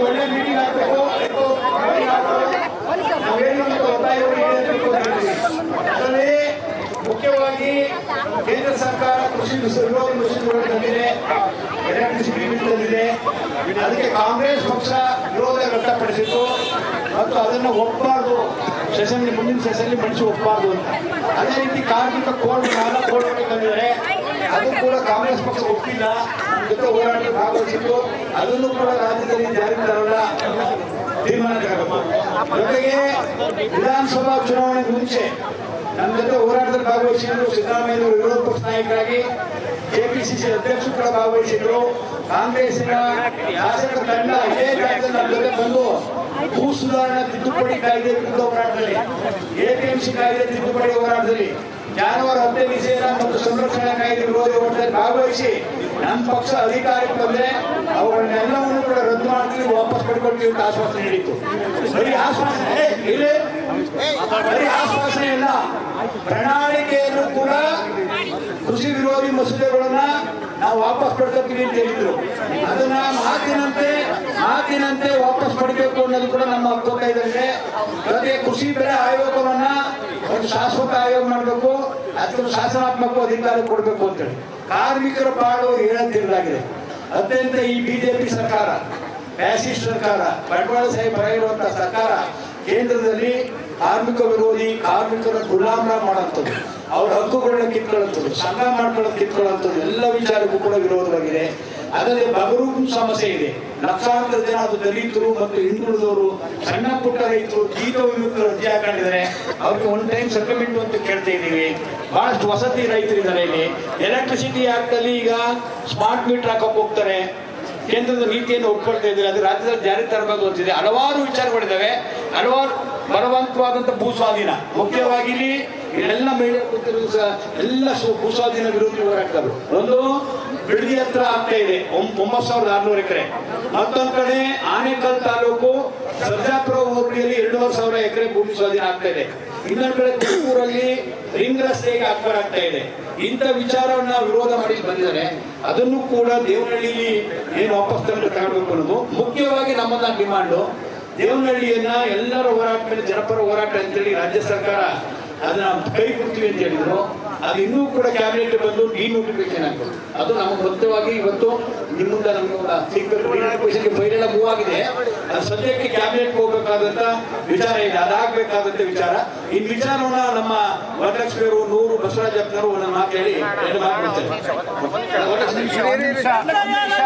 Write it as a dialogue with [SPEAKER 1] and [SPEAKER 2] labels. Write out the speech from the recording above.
[SPEAKER 1] ಒಳ್ಳೆ ಮೀಟಿಂಗ್ ಆಗಬೇಕು. ಅದರಲ್ಲಿ ಮುಖ್ಯವಾಗಿ ಕೇಂದ್ರ ಸರ್ಕಾರ ಕೃಷಿ ವಿರೋಧಿ ಮಸೂದೆ ತಂದಿದೆ, ಎಲೆಕ್ಟ್ರಿಸಿಟಿ ಬಿಲ್ ತಂದಿದೆ. ಅದಕ್ಕೆ ಕಾಂಗ್ರೆಸ್ ಪಕ್ಷ ವಿರೋಧ ವ್ಯಕ್ತಪಡಿಸಿತ್ತು ಮತ್ತು ಅದನ್ನು ಒಪ್ಪಬಾರ್ದು, ಮುಂದಿನ ಸೆಷನ್ಲಿ ಮಡಿಸಿ ಒಪ್ಪಬಾರ್ದು ಅಂತ. ಅದೇ ರೀತಿ ಕಾರ್ಮಿಕ ಕೋಡ್ 4 ಕೋಡ್ ತಂದಿದ್ದಾರೆ, ಅದು ಕೂಡ ಕಾಂಗ್ರೆಸ್ ಪಕ್ಷ ಒಪ್ಪಿಲ್ಲ, ಜೊತೆ ಹೋರಾಟದಲ್ಲಿ ಭಾಗವಹಿಸಿದ್ದು. ಅದನ್ನು ಕೂಡ ರಾಜ್ಯದಲ್ಲಿ ಜಾರಿ ತರಲ್ಲ ತೀರ್ಮಾನ ತಗೋಬೇಕು. ಜೊತೆಗೆ ವಿಧಾನಸಭಾ ಚುನಾವಣೆ ಮುಂಚೆ ನಮ್ಮ ಜೊತೆ ಹೋರಾಟದಲ್ಲಿ ಭಾಗವಹಿಸಿದ್ರು ಸಿದ್ದರಾಮಯ್ಯ ವಿರೋಧ ಪಕ್ಷ ನಾಯಕರಾಗಿ, ಕೆಪಿಸಿಸಿ ಅಧ್ಯಕ್ಷರು ಕೂಡ ಭಾಗವಹಿಸಿದ್ರು. ಕಾಂಗ್ರೆಸ್ಸಿನ ಶಾಸಕ ತಂಡ ಇದೇ ಜಾಗದಲ್ಲಿ ನಮ್ಮ ಜೊತೆ ಬಂದು ಭೂ ಸುಧಾರಣಾ ತಿದ್ದುಪಡಿ ಕಾಯ್ದೆ ವಿರುದ್ಧ ಹೋರಾಟದಲ್ಲಿ, ಎಪಿಎಂಸಿ ಕಾಯ್ದೆ ತಿದ್ದುಪಡಿ ಹೋರಾಟದಲ್ಲಿ, ಜಾನುವಾರು ಹತ್ಯೆ ನಿಷೇಧ ಮತ್ತು ಸಂರಕ್ಷಣಾ ಕಾಯ್ದೆ ವಿರೋಧ ಹೋರಾಟದಲ್ಲಿ ಭಾಗವಹಿಸಿ ನಮ್ಮ ಪಕ್ಷ ಅಧಿಕಾರಕ್ಕೆ ಬಂದ್ರೆ ಅವುಗಳನ್ನೆಲ್ಲವನ್ನು ಕೂಡ ರದ್ದು ಮಾಡ್ತೀವಿ, ವಾಪಸ್ ಪಡ್ಕೊಳ್ತೀವಿ ಅಂತ ಆಶ್ವಾಸನೆ ನೀಡಿತ್ತು. ಬರೀ ಆಶ್ವಾಸನೆ ಇಲ್ಲ, ಪ್ರಣಾಳಿಕೆಯನ್ನು ಕೂಡ ಕೃಷಿ ವಿರೋಧಿ ಮಸೂದೆಗಳನ್ನ ನಾವು ವಾಪಸ್ ಪಡ್ಕೊತೀವಿ ಅಂತ ಹೇಳಿದ್ರು. ಅದನ್ನ ಮಾತಿನಂತೆ ವಾಪಸ್ ಪಡಿಬೇಕು ಅನ್ನೋದು ಕೂಡ ನಮ್ಮ ಒತ್ತಾಯದಲ್ಲಿದೆ. ಜೊತೆಗೆ ಕೃಷಿ ಬೆಲೆ ಆಯೋಗವನ್ನ ಒಂದು ಶಾಶ್ವತ ಆಯೋಗ ಮಾಡಬೇಕು, ಅದಕ್ಕೆ ಶಾಸನಾತ್ಮಕ ಅಧಿಕಾರ ಕೊಡಬೇಕು ಅಂತೇಳಿ ಕಾರ್ಮಿಕರ ಪಾಡು ಹೇಳಂತಿರಲಾಗಿದೆ. ಅತ್ಯಂತ ಈ ಬಿಜೆಪಿ ಸರ್ಕಾರ, ಫ್ಯಾಸಿಸ್ಟ್ ಸರ್ಕಾರ, ಬಂಡವಾಳ ಸಾಹೇಬ್ ಬರೆಯಿರುವಂತಹ ಸರ್ಕಾರ ಕೇಂದ್ರದಲ್ಲಿ ಕಾರ್ಮಿಕ ವಿರೋಧಿ, ಕಾರ್ಮಿಕರ ಗುಲಾಮರ ಮಾಡುವಂಥದ್ದು, ಅವ್ರ ಹಕ್ಕುಗಳನ್ನ ಕಿತ್ಕೊಳ್ಳುವಂಥದ್ದು, ಸಂಘ ಮಾಡ್ಕೊಳ್ಳೋದು ಕಿತ್ಕೊಳ್ಳುವಂಥದ್ದು ಎಲ್ಲ ವಿಚಾರಕ್ಕೂ ಕೂಡ ವಿರೋಧವಾಗಿದೆ. ಅದರಲ್ಲಿ ಬಗರೂಪು ಸಮಸ್ಯೆ ಇದೆ. ಲಕ್ಷಾಂತರ ಜನ ಅದು ದಲಿತರು ಮತ್ತು ಹಿಂದುಳಿದವರು, ಸಣ್ಣ ಪುಟ್ಟ ರೈತರು ಜೀತ ವಿಮುಕ್ತರು ಅರ್ಜಿ ಹಾಕೊಂಡಿದ್ದಾರೆ. ಅವ್ರಿಗೆ ಒನ್ ಟೈಮ್ ಸೆಟಲ್ಮೆಂಟ್ ಅಂತ ಕೇಳ್ತಾ ಇದ್ದೀವಿ. ಬಹಳಷ್ಟು ವಸತಿ ರೈತರಿದ್ದಾರೆ. ಇಲ್ಲಿ ಎಲೆಕ್ಟ್ರಿಸಿಟಿ ಆಕ್ಟ್ ಅಲ್ಲಿ ಈಗ ಸ್ಮಾರ್ಟ್ ಮೀಟರ್ ಹಾಕಕ್ಕೆ ಹೋಗ್ತಾರೆ. ಕೇಂದ್ರದ ನೀತಿಯನ್ನು ಒಪ್ಕೊಳ್ತಾ ಇದ್ದಾರೆ, ಅದು ರಾಜ್ಯದಲ್ಲಿ ಜಾರಿ ತರಬೇಕು ಅಂತಿದೆ. ಹಲವಾರು ವಿಚಾರಗಳಿದ್ದಾವೆ, ಹಲವಾರು ಬಲವಂತವಾದಂಥ ಭೂ ಸ್ವಾಧೀನ, ಮುಖ್ಯವಾಗಿ ಇಲ್ಲಿ ಎಲ್ಲ ಮಹಿಳೆಯರು ಎಲ್ಲ ಭೂ ಸ್ವಾಧೀನ ವಿರೋಧಿ ಹೋರಾಟಗಾರರು. ಒಂದು ಬಿಡದಿ ಹತ್ರ ಆಗ್ತಾ ಇದೆ 9,600 ಎಕರೆ, ಮತ್ತೊಂದು ಕಡೆ ಆನೇಕಲ್ ತಾಲೂಕು ಸರ್ಜಾಪುರ ಹೋಬಳಿಯಲ್ಲಿ 2,500 ಎಕರೆ ಭೂಮಿ ಸ್ವಾಧೀನ ಆಗ್ತಾ ಇದೆ. ಇನ್ನೊಂದು ಕಡೆ ತುಮಕೂರಲ್ಲಿ ರಿಂಗ್ ರಸ್ತೆಗೆ ಆಗ್ತಾ ಇದೆ. ಇಂಥ ವಿಚಾರವನ್ನ ವಿರೋಧ ಮಾಡಿ ಬಂದಿದ್ದಾರೆ. ಅದನ್ನು ಕೂಡ ದೇವನಹಳ್ಳಿಯಲ್ಲಿ ಏನು ವಾಪಸ್ ತಗೊಳ್ಬೇಕು ಅನ್ನೋದು ಮುಖ್ಯವಾಗಿ ನಮ್ಮನ್ನ ಡಿಮಾಂಡು. ದೇವನಹಳ್ಳಿಯನ್ನ ಎಲ್ಲರ ಹೋರಾಟ ಮೇಲೆ ಜನಪರ ಹೋರಾಟ ಅಂತೇಳಿ ರಾಜ್ಯ ಸರ್ಕಾರ ಅದನ್ನ ಕೈ ಬಿಡ್ತೀವಿ ಅಂತ ಹೇಳಿದ್ರು. ಅದು ಇನ್ನೂ ಕೂಡ ಕ್ಯಾಬಿನೆಟ್ ಬಂದು ಡಿನೋಟಿಫಿಕೇಶನ್ ಆಗ್ತದೆ. ಅದು ನಮಗೆ ಮುಖ್ಯವಾಗಿ ಇವತ್ತು ನಿಮ್ಮಿಂದ ನಮಗೆ ಸಿಗ್ಬೇಕು. ಡಿನೋಟಿಫಿಕೇಶನ್ಗೆ ಫೈಲ್ ಎಲ್ಲ ಮೂವ್ ಆಗಿದೆ. ಅದು ಸದ್ಯಕ್ಕೆ ಕ್ಯಾಬಿನೆಟ್ ಹೋಗ್ಬೇಕಾದಂತ ವಿಚಾರ ಇದೆ, ಅದಾಗಬೇಕಾದಂತ ವಿಚಾರ. ಈ ವಿಚಾರವನ್ನ ನಮ್ಮ ವರಲಕ್ಷ್ಮಿಯವರು, ನೂರು ಬಸವರಾಜಪ್ಪನವರು ಒಂದು ಮಾತು ಹೇಳಿ 2 ಮಾತು